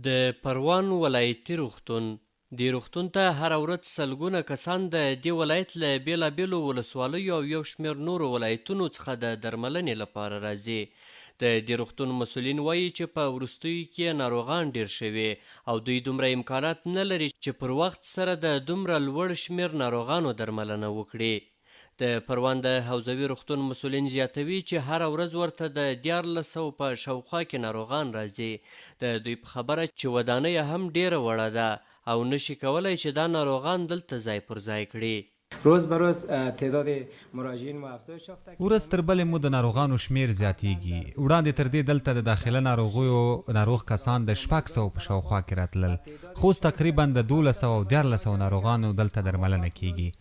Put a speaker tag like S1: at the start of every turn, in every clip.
S1: د پروان ولایتي روغتون دې روغتون ته هره ورځ سلګونه کسان د دې ولایت له بېلابېلو ولسوالیو او یو شمېر نورو ولایتونو څخه د درملنې لپاره راځي. د دې روغتون مسؤلین وایي چې په وروستیو کې ناروغان ډېر شوي او دوی دومره امکانات نه لري چې پر وخت سره د دومره لوړ شمېر ناروغانو درملنه وکړي. د پروان د حوزوي روغتون مسؤلین زیاتوي چې هره ورځ ورته د 1400 په شاوخوا کې ناروغان راځي. د دوی په خبره چې ودانۍ هم ډیره وړه ده او نشي کولی چې دا ناروغان دلته ځای پر ځای کړي.
S2: روز به روز تعداد مراجعین مو افزایش یافته.
S3: ورځ تر بلې مو د ناروغانو شمیر زیاتیږي. وړاندې تر دې دلته د داخله ناروغیو ناروغ کسان د 600 په شاوخوا کې راتلل، خو تقریبا د 1200 او 1400 ناروغانو دلته درملنه کیږي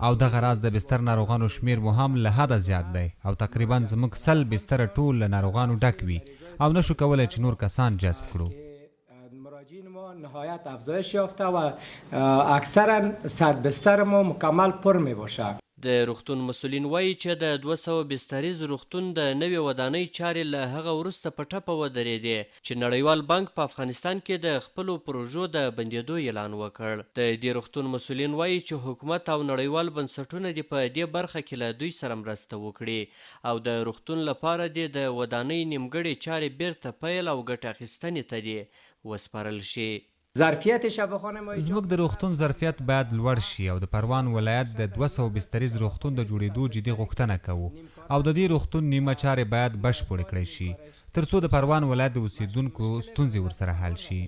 S3: او دغه راز د بستر ناروغانو شمیر مو هم له حده زیات دی او تقریبا زموږ 100 بستر ټول له ناروغانو ډک وي او نشو کولی چې نور کسان جذب کړو.
S2: مراجعین ما نهایت افزایش یافته و اکثرا 100 بستر ما مکمل پر می باشه.
S1: د روغتون مسؤلین وایي چې د 200 بستریز روغتون د نوې ودانۍ چارې له هغه وروسته په ټپه ودرېدې چې نړیوال بانک په افغانستان کې د خپلو پروژو د بندېدو اعلان وکړ. د دې روغتون مسؤلین وایي چې حکومت او نړیوال بنسټونه دې په دې برخه کې له دوی سره مرسته وکړي او د روغتون لپاره دې د ودانۍ نیمګړې چارې بیرته پیل او ګټه اخیستنې ته دې وسپارل شي.
S2: ظرفیت شفاخانه ما
S3: زموږ د روغتون ظرفیت باید لوړ شي او د پروان ولایت د 200 بستریز روغتون د جوړېدو جدي غوښتنه کوو او د دې روغتون نیمه چارې باید بشپړې کړای شي ترڅو د پروان ولایت د اوسیدونکو ستونزې ورسره حل شي.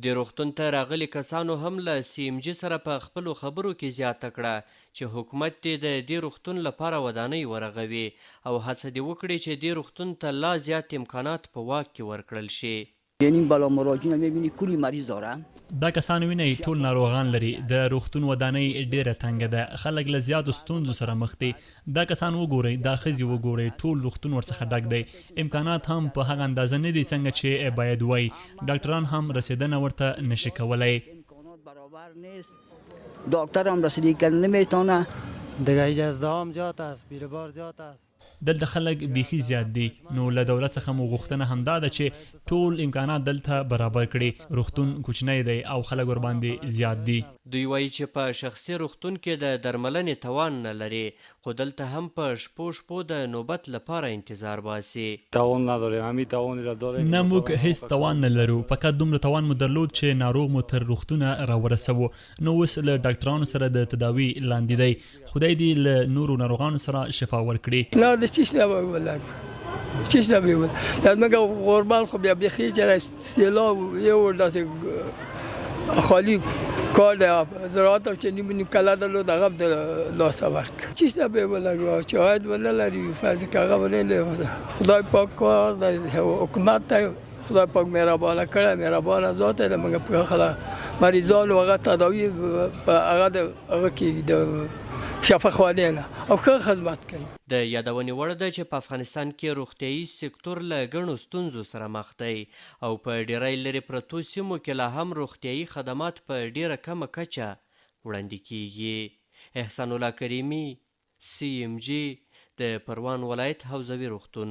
S1: د روغتون ته راغلي کسانو هم له CMG سره په خپلو خبرو کې زیاته کړه چې حکومت دې د دې روغتون لپاره ودانۍ ورغوي او هڅه دې وکړي چې دې روغتون ته لا زیات امکانات په واک کې ورکړل شي.
S4: یعنی بالا مراجعین میبینی کلی مریض دارن.
S5: دا کسان ویني ټول ناروغان لري. د روغتون ودانۍ ډیره تنګه ده، خلک له زیاتو ستونزو سره مخ دي. دا کسان وګورئ، دا ښځې وګورئ، ټول روغتون ورڅخه ډک دی. امکانات هم په هغه اندازه نه دي څنګه چې باید وای. ډاکټران هم رسیدنه ورته نشي کولای.
S4: امکانات برابر نیست. دکتر هم رسیدگی کردن نمیتونه.
S6: دیگه اجازه هم زیاد است، بیربار زیاد است.
S5: دلته خلک بیخي زیات دي، نو له دولت څخه مو غوښتنه همدا ده چې ټول امکانات دلته برابر کړي. روغتون کوچنی دی او خلک ورباندې زیات دي.
S1: دوی وایي چې په شخصي روغتون کې د درملنې توان نه لري خو دلته هم په شپو د نوبت لپاره انتظار باسي.
S6: توان نداریم، همین توان را داریم.
S5: نه موږ هیڅ توان نه لرو، فقط دومره توان مو درلود چې ناروغ مو تر روغتونه راورسوو. نو اوس له ډاکټرانو سره د تداوي لاندې دی. خدای دې له نورو ناروغانو سره شفا ورکړي.
S7: نه د چیش نباید چیش نباید در مگه قربان خب یا بخیر جره سیلاب یه ورداسی خالی کار ده زراعت هم چنین بینیم کلا دلو دقیق لاسا ورک چیش نباید چاهد و نلری فرض که اقا نلیفته خدای پاک کار ده حکومت ده خدای پاک مهربانه کرده مهربانه ذاته ده مگه خلا مریضان و اقا تداوی اقا کی شفاخانه نه او ښه خدمت کوي.
S1: د یادونې وړ ده چې په افغانستان کې روغتیايي سکتور له ګڼو ستونزو سره مخ دی او په ډیری لرې پرتو سیمو کې لا هم روغتیايي خدمات په ډیره کمه کچه وړاندې کیږي. احسان الله کریمي، CMG، د پروان ولایت حوزوي روغتون.